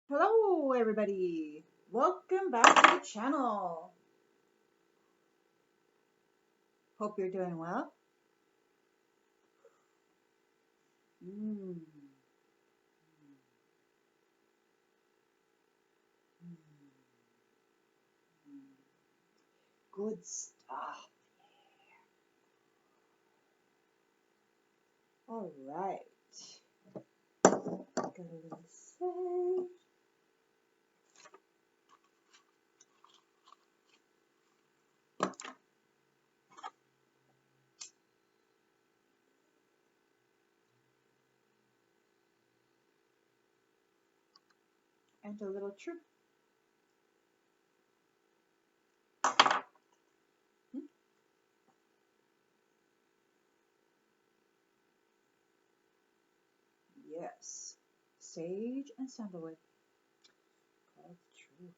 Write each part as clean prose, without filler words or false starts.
Hello everybody! Welcome back to the channel. Hope you're doing well. Mm. Good stuff. All right. Got a little sage. And a little truth. Yes. Sage and sandalwood. Called truth.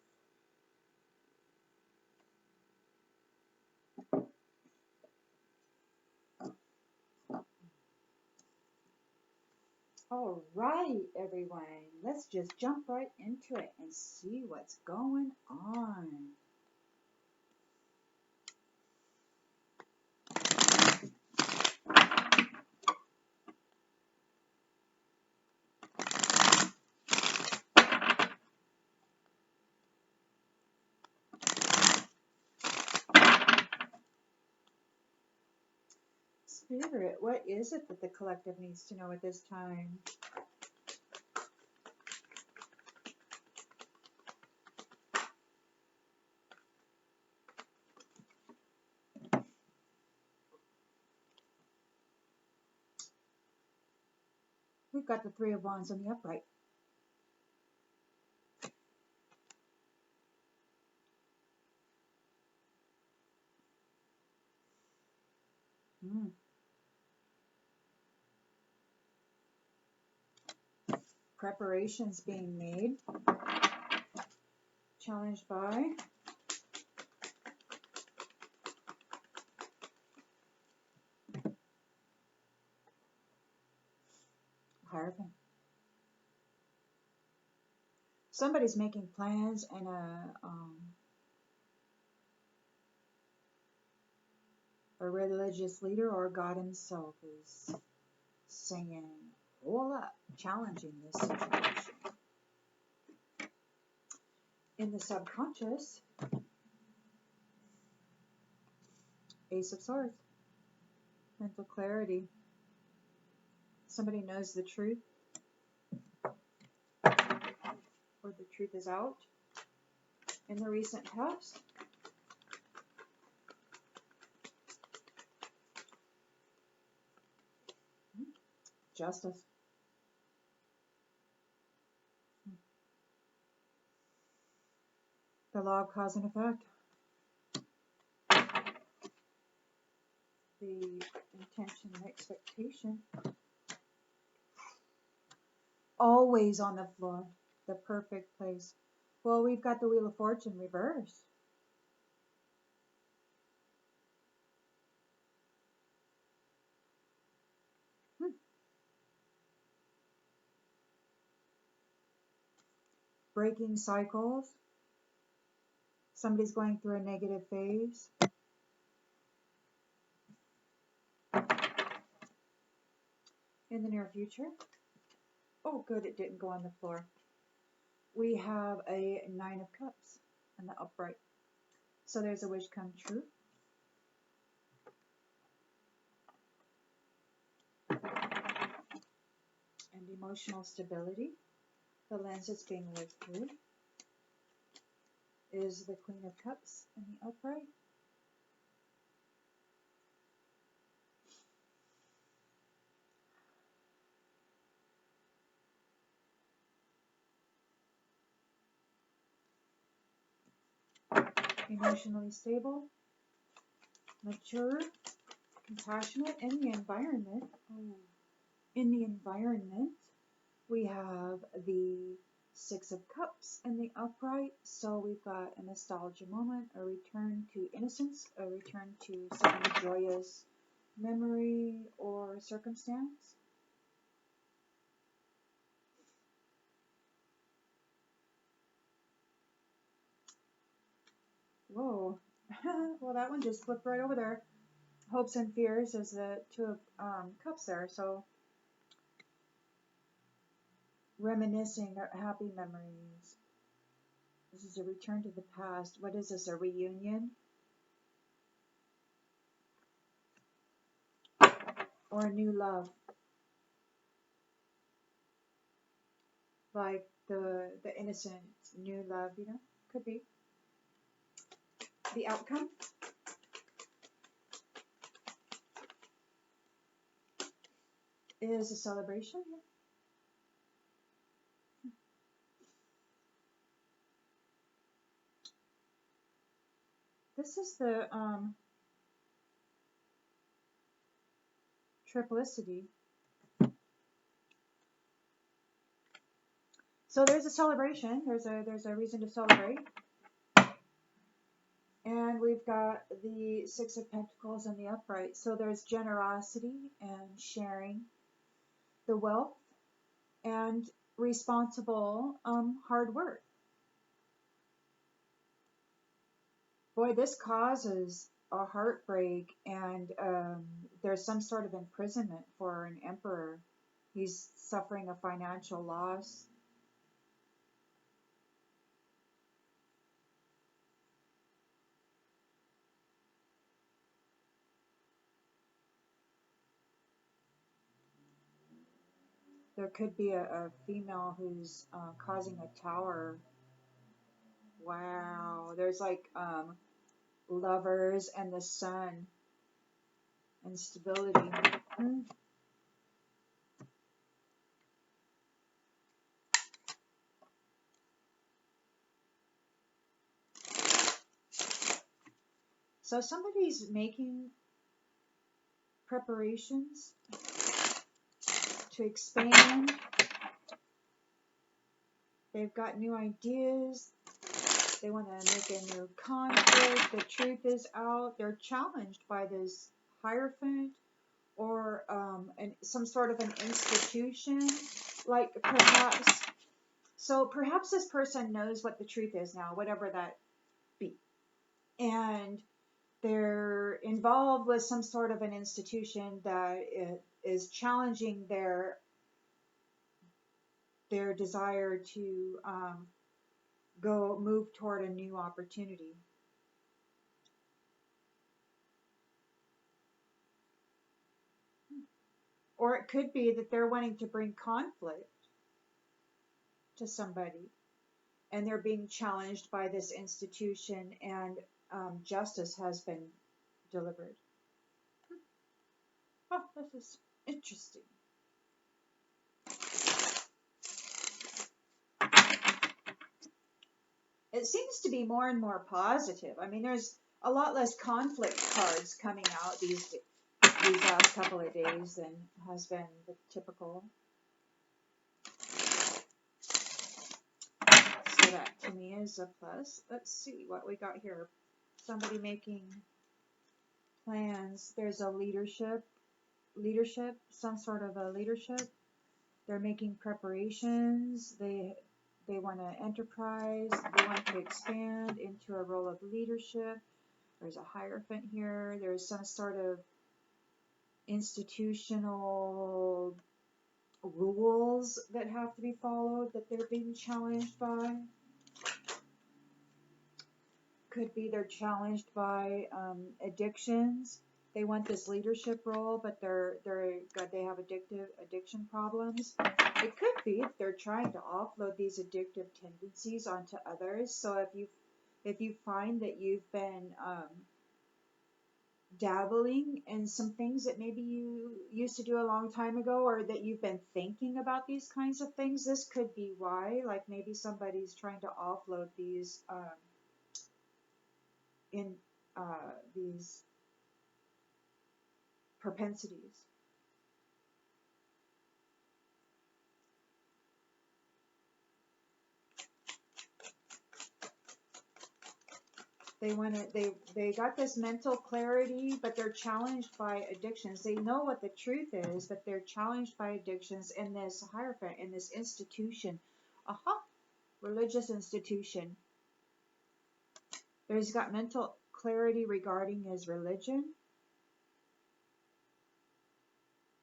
All right, everyone. Let's just jump right into it and see what's going on. Spirit, what is it that the collective needs to know at this time? We've got the Three of Wands on the upright. Preparations being made. Challenged by Hierophant. Somebody's making plans, and a religious leader or God himself is saying, hold up, challenging this situation. In the subconscious, Ace of Swords, mental clarity. Somebody knows the truth, or the truth is out. In the recent past, Justice. The law of cause and effect. The intention and expectation. Always on the floor. The perfect place. Well, we've got the Wheel of Fortune reversed. Breaking cycles. Somebody's going through a negative phase. In the near future. Oh, good, it didn't go on the floor. We have a Nine of Cups in the upright. So there's a wish come true. And emotional stability. The lens that's being lived through is the Queen of Cups in the upright. Emotionally stable, mature, compassionate. In the environment, we have the Six of Cups in the upright. So we've got a nostalgia moment, a return to innocence, a return to some joyous memory or circumstance. Whoa. Well, that one just flipped right over there. Hopes and fears is the Two of Cups there. So reminiscing happy memories. This is a return to the past. What is this? A reunion? Or a new love? Like the innocent new love, you know? Could be. The outcome? Is a celebration. This is the triplicity. So there's a celebration. There's a reason to celebrate. And we've got the Six of Pentacles and the upright. So there's generosity and sharing the wealth and responsible hard work. Boy, this causes a heartbreak, and there's some sort of imprisonment for an emperor. He's suffering a financial loss. There could be a female who's causing a tower. Wow, there's like lovers and the sun and stability. So somebody's making preparations to expand. They've got new ideas. They want to make a new conflict. The truth is out. They're challenged by this Hierophant or some sort of an institution, like perhaps. So perhaps this person knows what the truth is now, whatever that be, and they're involved with some sort of an institution that is challenging their desire to move toward a new opportunity. Or it could be that they're wanting to bring conflict to somebody, and they're being challenged by this institution, and justice has been delivered. Oh, this is interesting. It seems to be more and more positive. I mean, there's a lot less conflict cards coming out these last couple of days than has been the typical. So that to me is a plus. Let's see what we got here. Somebody making plans. There's a leadership, some sort of a leadership. They're making preparations. They want to enterprise. They want to expand into a role of leadership. There's a Hierophant here. There's some sort of institutional rules that have to be followed that they're being challenged by. Could be they're challenged by addictions. They want this leadership role, but they have addiction problems. It could be if they're trying to offload these addictive tendencies onto others. So if you find that you've been dabbling in some things that maybe you used to do a long time ago, or that you've been thinking about these kinds of things, this could be why. Like maybe somebody's trying to offload these these propensities. They got this mental clarity, but they're challenged by addictions. They know what the truth is, but they're challenged by addictions in this Hierophant, in this institution. Religious institution. He's got mental clarity regarding his religion.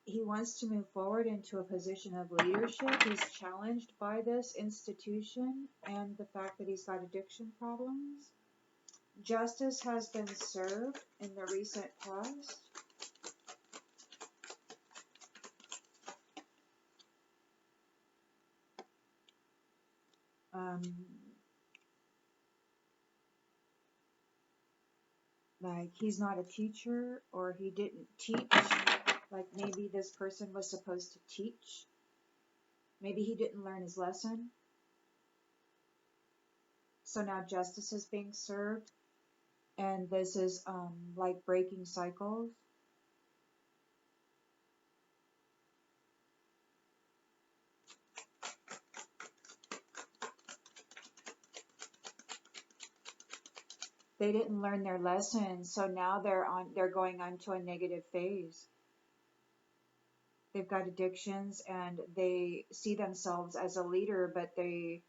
He wants to move forward into a position of leadership. He's challenged by this institution and the fact that he's got addiction problems. Justice has been served in the recent past. Like he's not a teacher, or he didn't teach. Like maybe this person was supposed to teach. Maybe he didn't learn his lesson. So now justice is being served. And this is like breaking cycles. They didn't learn their lesson, so now they're going on to a negative phase. They've got addictions and they see themselves as a leader, but they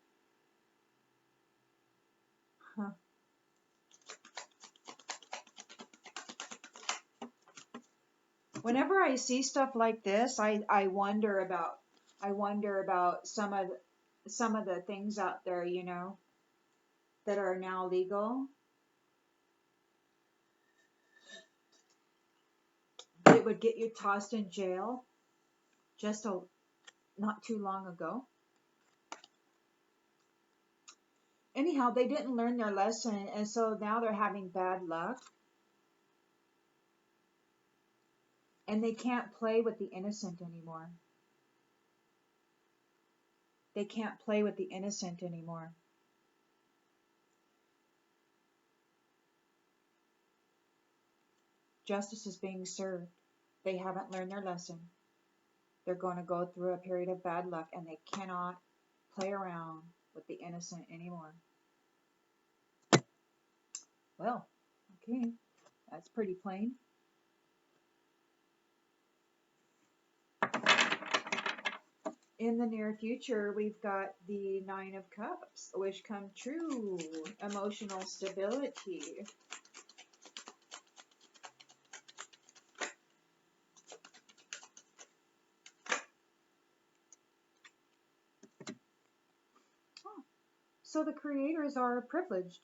Whenever I see stuff like this, I wonder about some of the things out there, that are now legal. It would get you tossed in jail just not too long ago. Anyhow, they didn't learn their lesson, and so now they're having bad luck. And they can't play with the innocent anymore. They can't play with the innocent anymore. Justice is being served. They haven't learned their lesson. They're going to go through a period of bad luck, and they cannot play around with the innocent anymore. Well, okay, that's pretty plain. In the near future, we've got the Nine of Cups, wish come true, emotional stability. So the creators are privileged.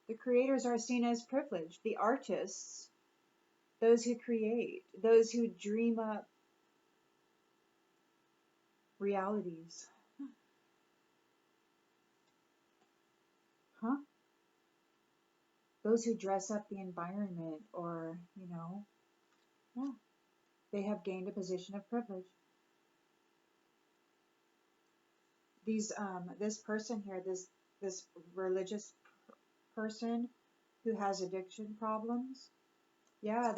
The creators are seen as privileged. The artists, those who create, those who dream up realities. Huh? Those who dress up the environment, or, yeah, they have gained a position of privilege. This person here, this religious person who has addiction problems, yeah,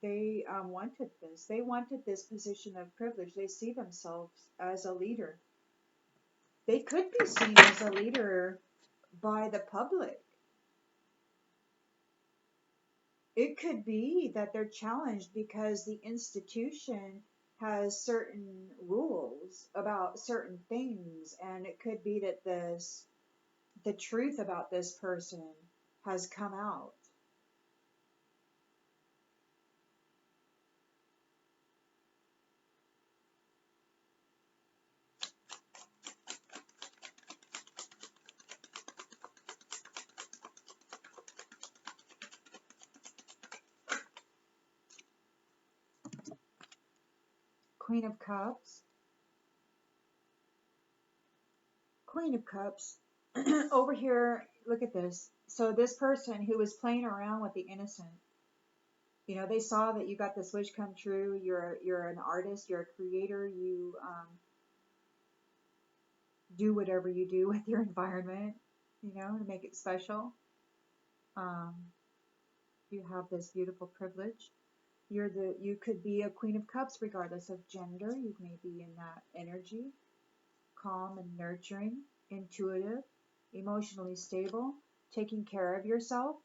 they wanted this. They wanted this position of privilege. They see themselves as a leader. They could be seen as a leader by the public. It could be that they're challenged because the institution has certain rules about certain things, and it could be that the truth about this person has come out. Queen of Cups. Queen of Cups. Over here, look at this. So this person who was playing around with the innocent, they saw that you got this wish come true. You're an artist. You're a creator. You do whatever you do with your environment, to make it special. You have this beautiful privilege. You could be a Queen of Cups regardless of gender. You may be in that energy, calm and nurturing, intuitive, emotionally stable, taking care of yourself.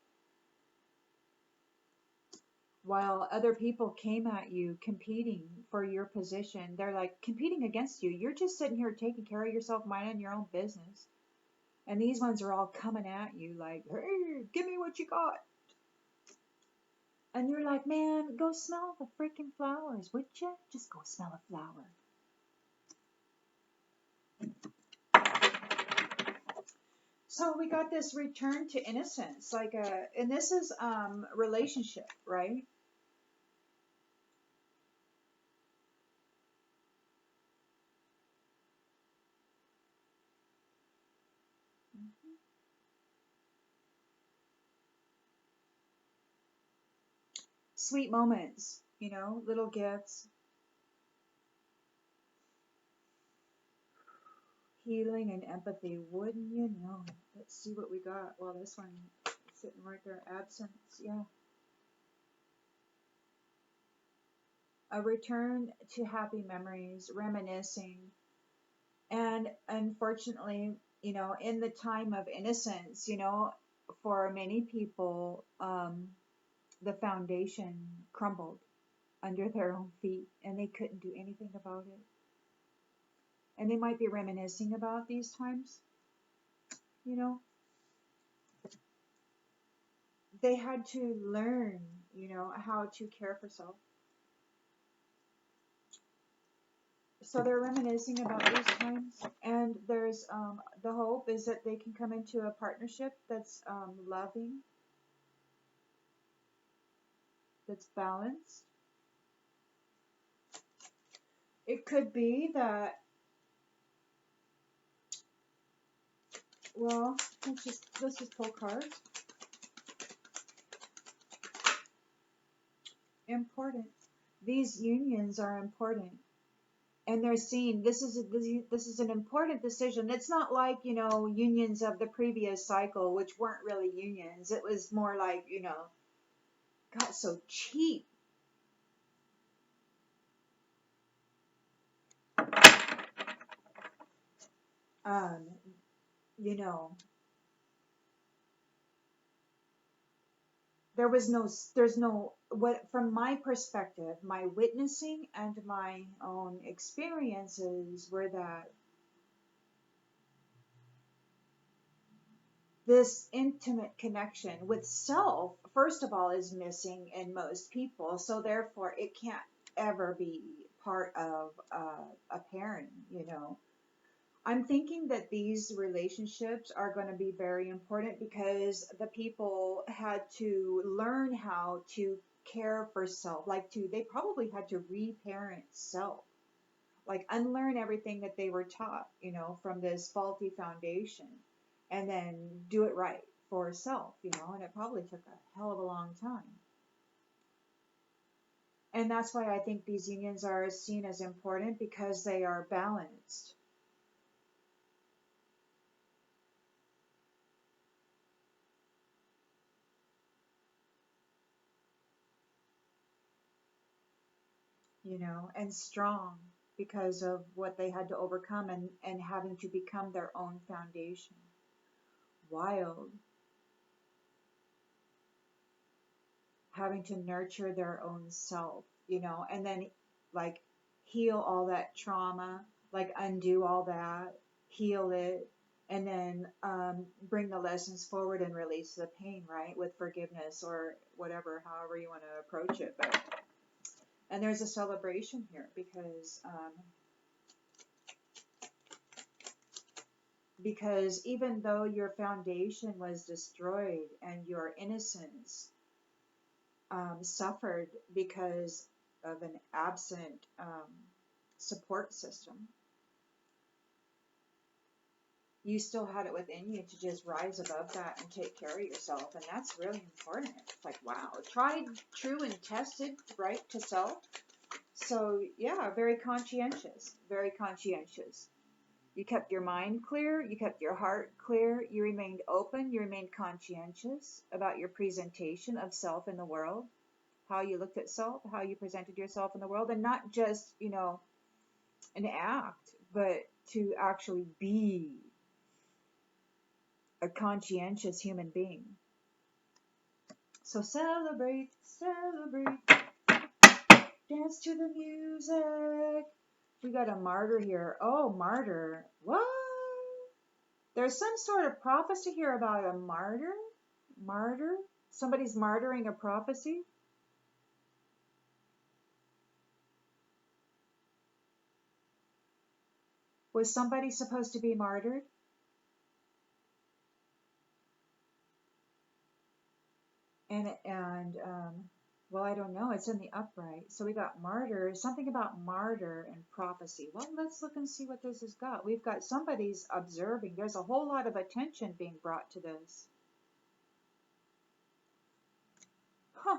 While other people came at you competing for your position, they're like competing against you. You're just sitting here taking care of yourself, minding your own business. And these ones are all coming at you like, hey, give me what you got. And you're like, man, go smell the freaking flowers, would you? Just go smell a flower. So we got this return to innocence, and this is relationship, right? Sweet moments, little gifts, healing and empathy. Wouldn't you know? Let's see what we got. Well, this one sitting right there, absence. Yeah. A return to happy memories, reminiscing. And unfortunately, in the time of innocence, for many people, the foundation crumbled under their own feet and they couldn't do anything about it. And they might be reminiscing about these times, they had to learn, how to care for self. So they're reminiscing about these times, and there's the hope is that they can come into a partnership that's loving, that's balanced. It could be that, well, let's just pull cards. Important. These unions are important, and they're seen. This is an important decision. It's not like unions of the previous cycle, which weren't really unions. It was more like got so cheap. Um, you know, there's no, what, from my perspective, my witnessing and my own experiences were that this intimate connection with self, first of all, is missing in most people. So therefore, it can't ever be part of a pairing, I'm thinking that these relationships are going to be very important because the people had to learn how to care for self, they probably had to reparent self, like unlearn everything that they were taught, from this faulty foundation, and then do it right for self, and it probably took a hell of a long time. And that's why I think these unions are seen as important, because they are balanced. And strong because of what they had to overcome, and having to become their own foundation. Wild. Having to nurture their own self, and then like heal all that trauma, like undo all that, heal it, and then bring the lessons forward and release the pain, right? With forgiveness or whatever, however you want to approach it. And there's a celebration here because even though your foundation was destroyed and your innocence suffered because of an absent support system, you still had it within you to just rise above that and take care of yourself. And that's really important. It's like, wow, tried, true, and tested, right, to self. So yeah, very conscientious, very conscientious. You kept your mind clear, you kept your heart clear, you remained open, you remained conscientious about your presentation of self in the world, how you looked at self, how you presented yourself in the world, and not just, an act, but to actually be a conscientious human being. So celebrate, celebrate, dance to the music. We got a martyr here. Oh, martyr. What? There's some sort of prophecy here about a martyr. Martyr? Somebody's martyring a prophecy? Was somebody supposed to be martyred? And well, I don't know. It's in the upright. So we got martyr, something about martyr and prophecy. Well, let's look and see what this has got. We've got somebody's observing. There's a whole lot of attention being brought to this. Huh.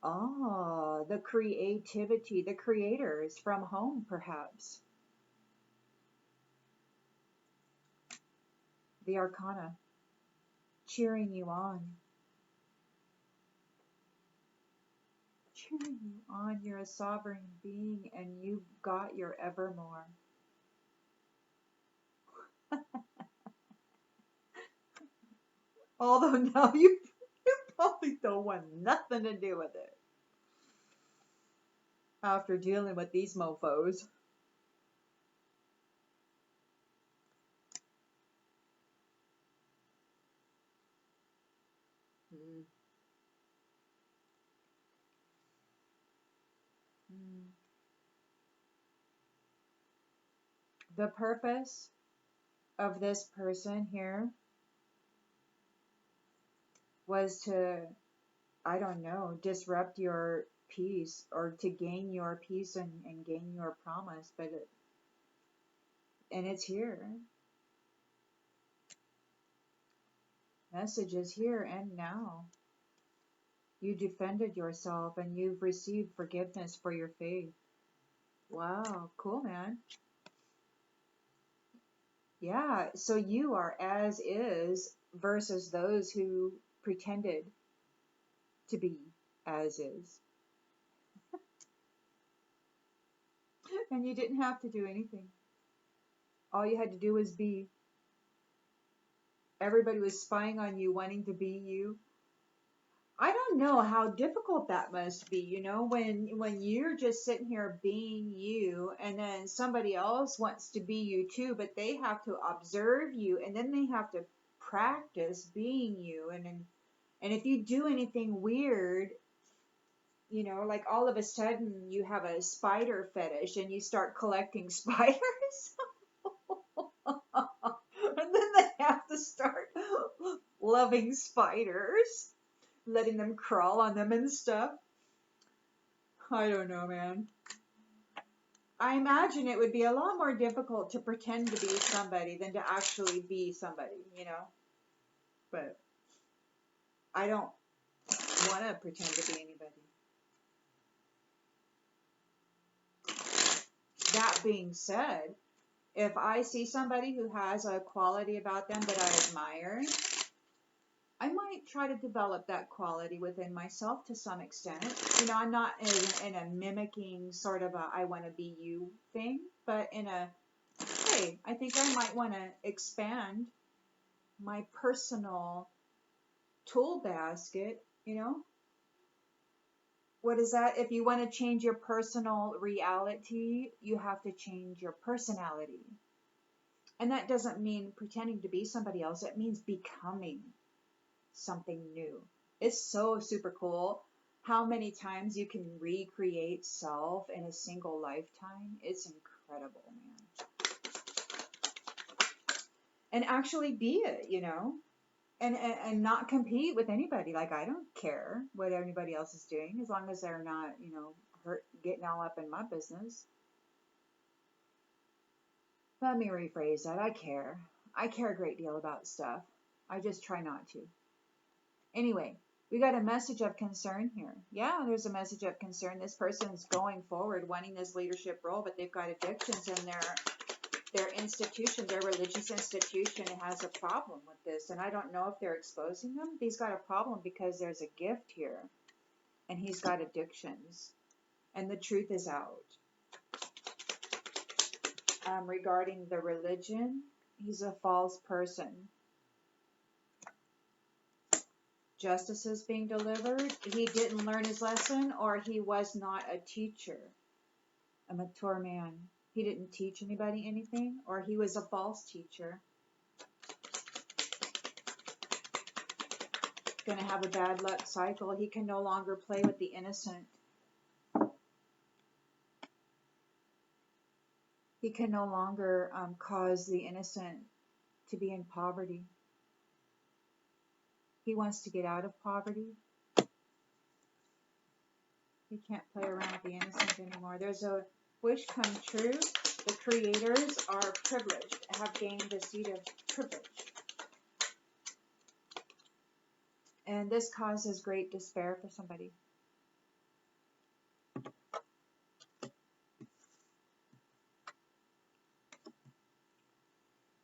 Oh, the creativity, the creators from home, perhaps. The arcana, cheering you on. Cheering you on. You're a sovereign being and you've got your evermore. Although now you probably don't want nothing to do with it after dealing with these mofos. Mm. Mm. The purpose of this person here was to, I don't know, disrupt your peace or to gain your peace and gain your promise, and it's here. Message is here and now. You defended yourself and you've received forgiveness for your faith. Wow, cool, man. Yeah, so you are as is versus those who pretended to be as is. And you didn't have to do anything. All you had to do was be. Everybody was spying on you, wanting to be you. I don't know how difficult that must be, when you're just sitting here being you and then somebody else wants to be you too, but they have to observe you and then they have to practice being you. And if you do anything weird, like all of a sudden you have a spider fetish and you start collecting spiders. And then they have to start loving spiders, letting them crawl on them and stuff. I don't know, man. I imagine it would be a lot more difficult to pretend to be somebody than to actually be somebody, But I don't want to pretend to be anybody. That being said, if I see somebody who has a quality about them that I admire, I might try to develop that quality within myself to some extent. I'm not in a mimicking sort of a I want to be you thing, but in a, hey, I think I might want to expand my personal tool basket, What is that? If you want to change your personal reality, you have to change your personality. And that doesn't mean pretending to be somebody else. It means becoming something new. It's so super cool how many times you can recreate self in a single lifetime. It's incredible, man. And actually be it, and not compete with anybody. Like, I don't care what anybody else is doing as long as they're not, getting all up in my business. Let me rephrase that. I care. I care a great deal about stuff. I just try not to. Anyway, we got a message of concern here. Yeah, there's a message of concern. This person's going forward wanting this leadership role, but they've got addictions in their institution, their religious institution has a problem with this. And I don't know if they're exposing them. He's got a problem because there's a gift here. And he's got addictions. And the truth is out. Regarding the religion, he's a false person. Justice is being delivered. He didn't learn his lesson, or he was not a teacher, a mature man. He didn't teach anybody anything, or he was a false teacher. going to have a bad luck cycle. He can no longer play with the innocent. He can no longer cause the innocent to be in poverty. He wants to get out of poverty. He can't play around with the innocent anymore. There's a wish come true. The creators are privileged, have gained the seat of privilege. And this causes great despair for somebody.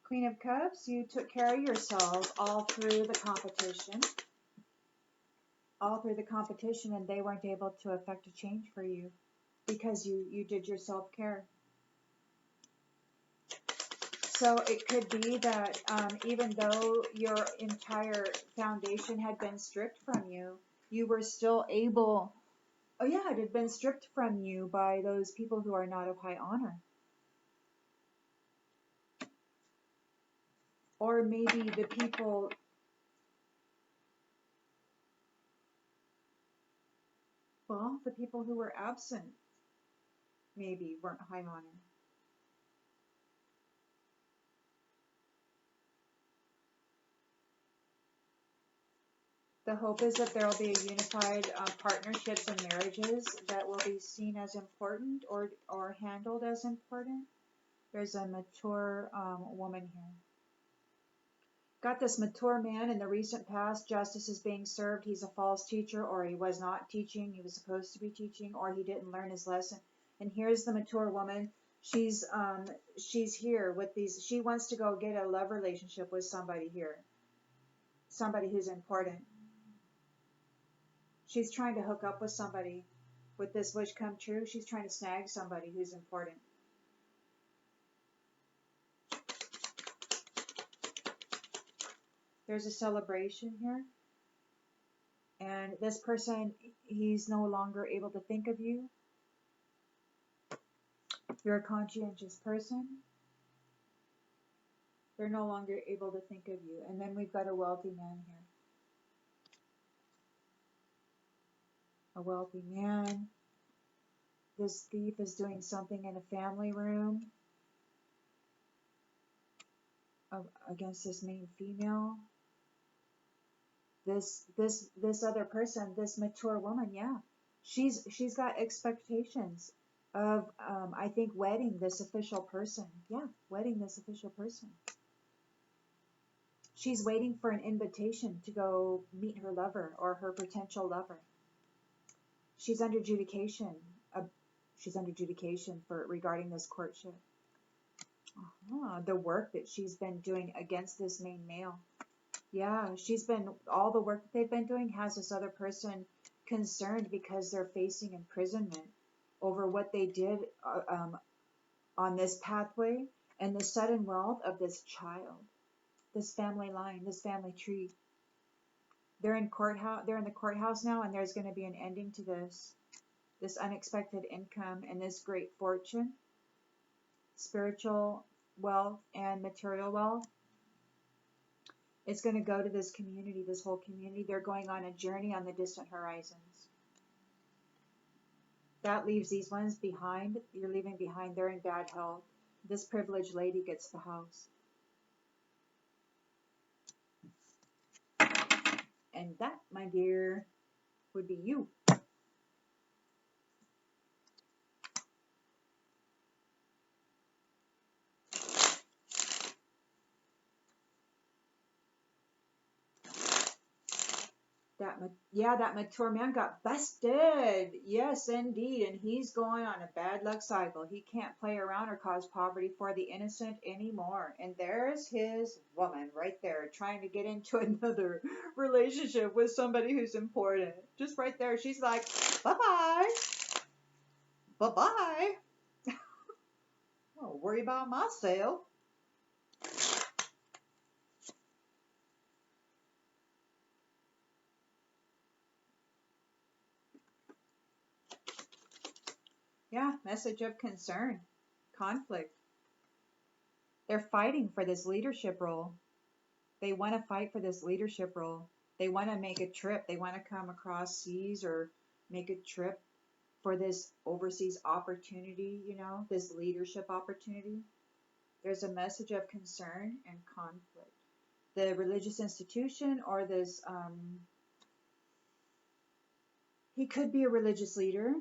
Queen of Cups, you took care of yourselves all through the competition. All through the competition, and they weren't able to effect a change for you because you did your self-care. So it could be that even though your entire foundation had been stripped from you, you were still able, oh yeah, it had been stripped from you by those people who are not of high honor. Or maybe the people, well, the people who were absent maybe weren't high honor. The hope is that there will be a unified partnerships and marriages that will be seen as important or handled as important. There's a mature woman here. Got this mature man in the recent past. Justice is being served. He's a false teacher, or he was not teaching. He was supposed to be teaching, or he didn't learn his lesson. And here's the mature woman. She's here with these. She wants to go get a love relationship with somebody here. Somebody who's important. She's trying to hook up with somebody. With this wish come true, she's trying to snag somebody who's important. There's a celebration here. And this person, he's no longer able to think of you. You're a conscientious person. They're no longer able to think of you. And then we've got a wealthy man here. A wealthy man. This thief is doing something in a family room against this main female. This other person, this mature woman, yeah, she's got expectations of I think wedding this official person. Yeah, wedding this official person. She's waiting for an invitation to go meet her lover or her potential lover. She's under adjudication. She's under adjudication for regarding this courtship. The work that she's been doing against this main male. Yeah, all the work that they've been doing has this other person concerned because they're facing imprisonment over what they did on this pathway and the sudden wealth of this child, this family line, this family tree. They're in the courthouse now, and there's going to be an ending to this unexpected income and this great fortune, spiritual wealth and material wealth. It's going to go to this community, this whole community. They're going on a journey on the distant horizons. That leaves these ones behind. You're leaving behind. They're in bad health. This privileged lady gets the house. And that, my dear, would be you. That mature man got busted. Yes, indeed. And he's going on a bad luck cycle. He can't play around or cause poverty for the innocent anymore. And there's his woman right there trying to get into another relationship with somebody who's important. Just right there. She's like, bye-bye. Bye-bye. Don't worry about myself. Yeah, message of concern, conflict. They're fighting for this leadership role. They want to fight for this leadership role. They want to make a trip. They want to come across seas or make a trip for this overseas opportunity, this leadership opportunity. There's a message of concern and conflict. The religious institution or this, he could be a religious leader,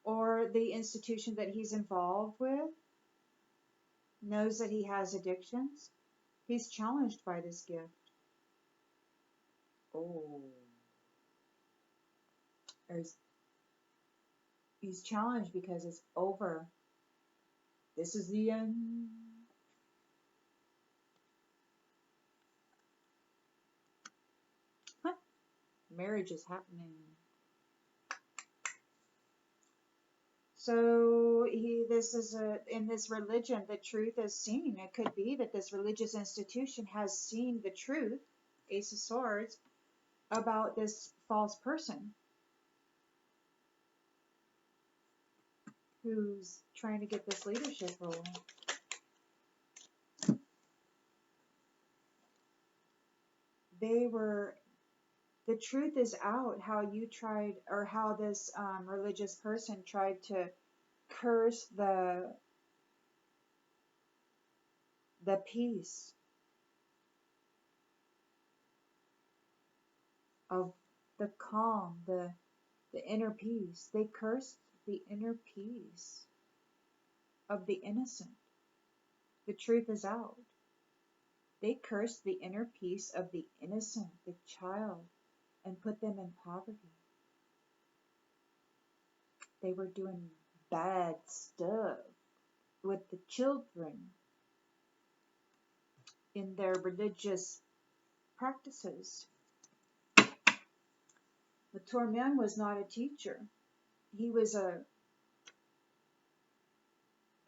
or the institution that he's involved with knows that he has addictions. He's challenged by this gift. Oh. He's challenged because it's over. This is the end. Huh. Marriage is happening. So in this religion, the truth is seen. It could be that this religious institution has seen the truth, Ace of Swords, about this false person who's trying to get this leadership role. The truth is out, how you tried, or how this religious person tried to curse the peace of the calm, the inner peace. They cursed the inner peace of the innocent. The truth is out. They cursed the inner peace of the innocent, the child, and put them in poverty. They were doing bad stuff with the children in their religious practices. The Torman was not a teacher.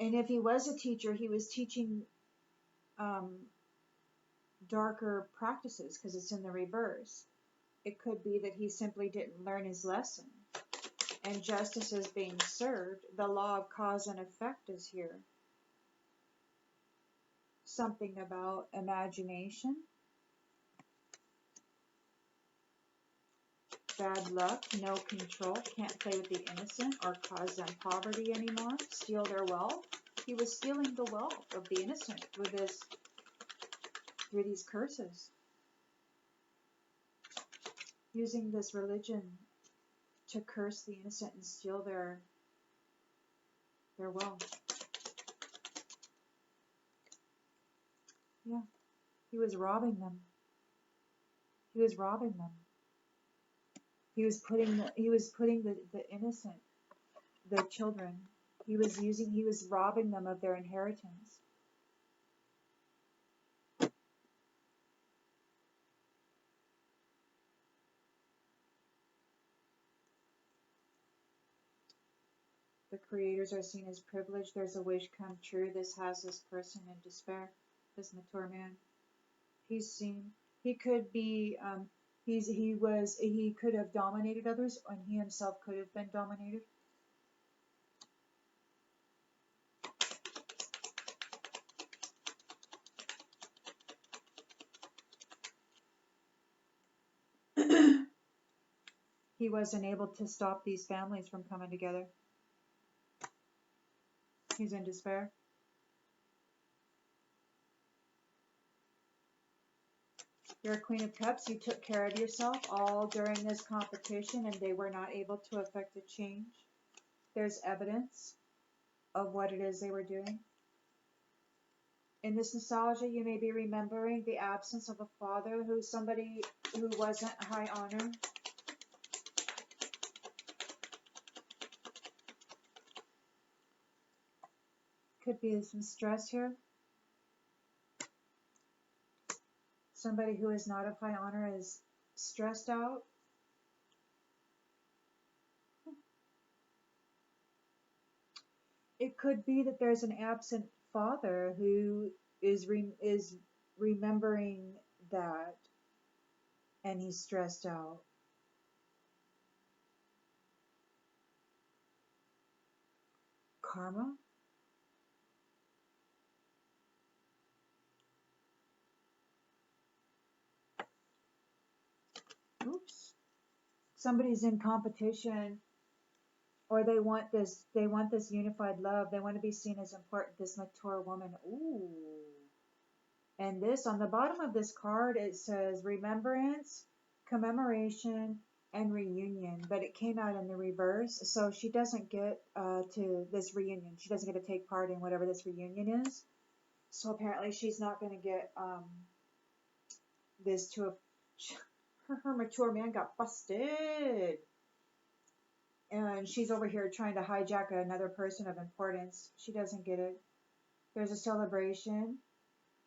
And if he was a teacher, he was teaching darker practices, because it's in the reverse. It could be that he simply didn't learn his lesson, and justice is being served. The law of cause and effect is here. Something about imagination, bad luck, no control, can't play with the innocent or cause them poverty anymore, steal their wealth. He was stealing the wealth of the innocent through these curses, using this religion to curse the innocent and steal their wealth. Yeah, he was robbing them. He was robbing them. He was putting the innocent, the children. He was robbing them of their inheritance. The creators are seen as privileged. There's a wish come true. This has this person in despair. This mature man. He's seen. He could be. He could have dominated others, and he himself could have been dominated. He wasn't able to stop these families from coming together. He's in despair. You're a Queen of Cups. You took care of yourself all during this competition, and they were not able to affect a change. There's evidence of what it is they were doing. In this nostalgia, you may be remembering the absence of a father, somebody who wasn't high honor. Could be some stress here. Somebody who is not of high honor is stressed out. It could be that there's an absent father who is remembering that, and he's stressed out. Karma. somebody's in competition, or they want this unified love. They want to be seen as important, this mature woman. Ooh. And this, on the bottom of this card, it says remembrance, commemoration, and reunion, but it came out in the reverse, so she doesn't get to this reunion. She doesn't get to take part in whatever this reunion is. So apparently she's not going to get this to her mature man got busted. And she's over here trying to hijack another person of importance. She doesn't get it. There's a celebration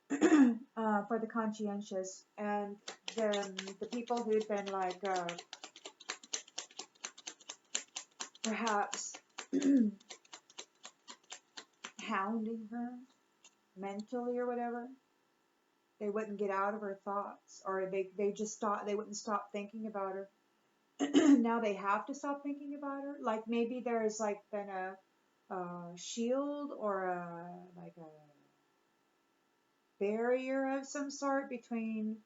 for the conscientious, and the people who'd been like perhaps hounding her mentally or whatever, they wouldn't get out of her thoughts, or they just stopped. They wouldn't stop thinking about her. Now they have to stop thinking about her. Like maybe there's like been a shield or a barrier of some sort between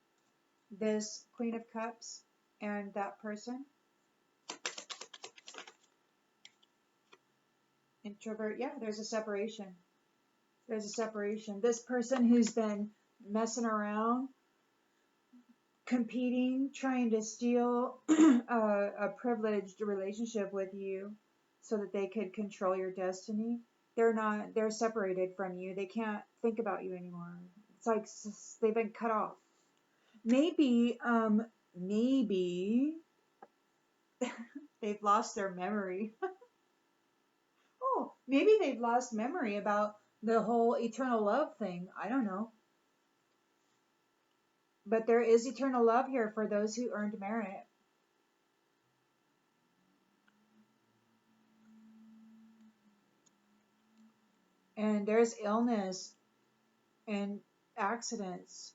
this Queen of Cups and that person. Introvert, yeah, there's a separation. There's a separation. This person who's been messing around, competing, trying to steal a privileged relationship with you so that they could control your destiny. They're separated from you. They can't think about you anymore. It's like they've been cut off. Maybe they've lost their memory. Oh, maybe they've lost memory about the whole eternal love thing. I don't know. But there is eternal love here for those who earned merit. And there's illness and accidents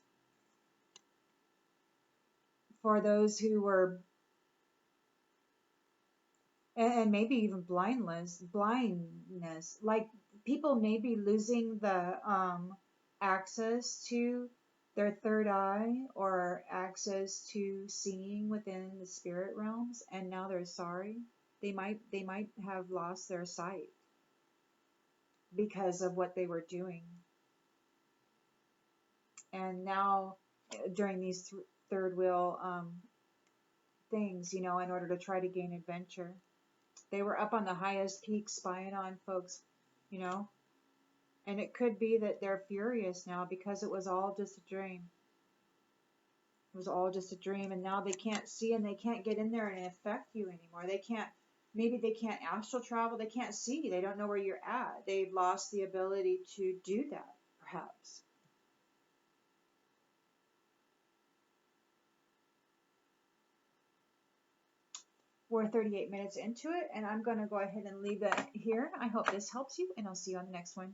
for those who were, and maybe even blindness. Like people may be losing the access to their third eye or access to seeing within the spirit realms, and now they're sorry. They might have lost their sight because of what they were doing. And now during these third wheel things, in order to try to gain adventure, they were up on the highest peak spying on folks, and it could be that they're furious now because it was all just a dream. It was all just a dream, and now they can't see and they can't get in there and affect you anymore. Maybe they can't astral travel. They can't see. They don't know where you're at. They've lost the ability to do that, perhaps. We're 38 minutes into it, and I'm going to go ahead and leave that here. I hope this helps you, and I'll see you on the next one.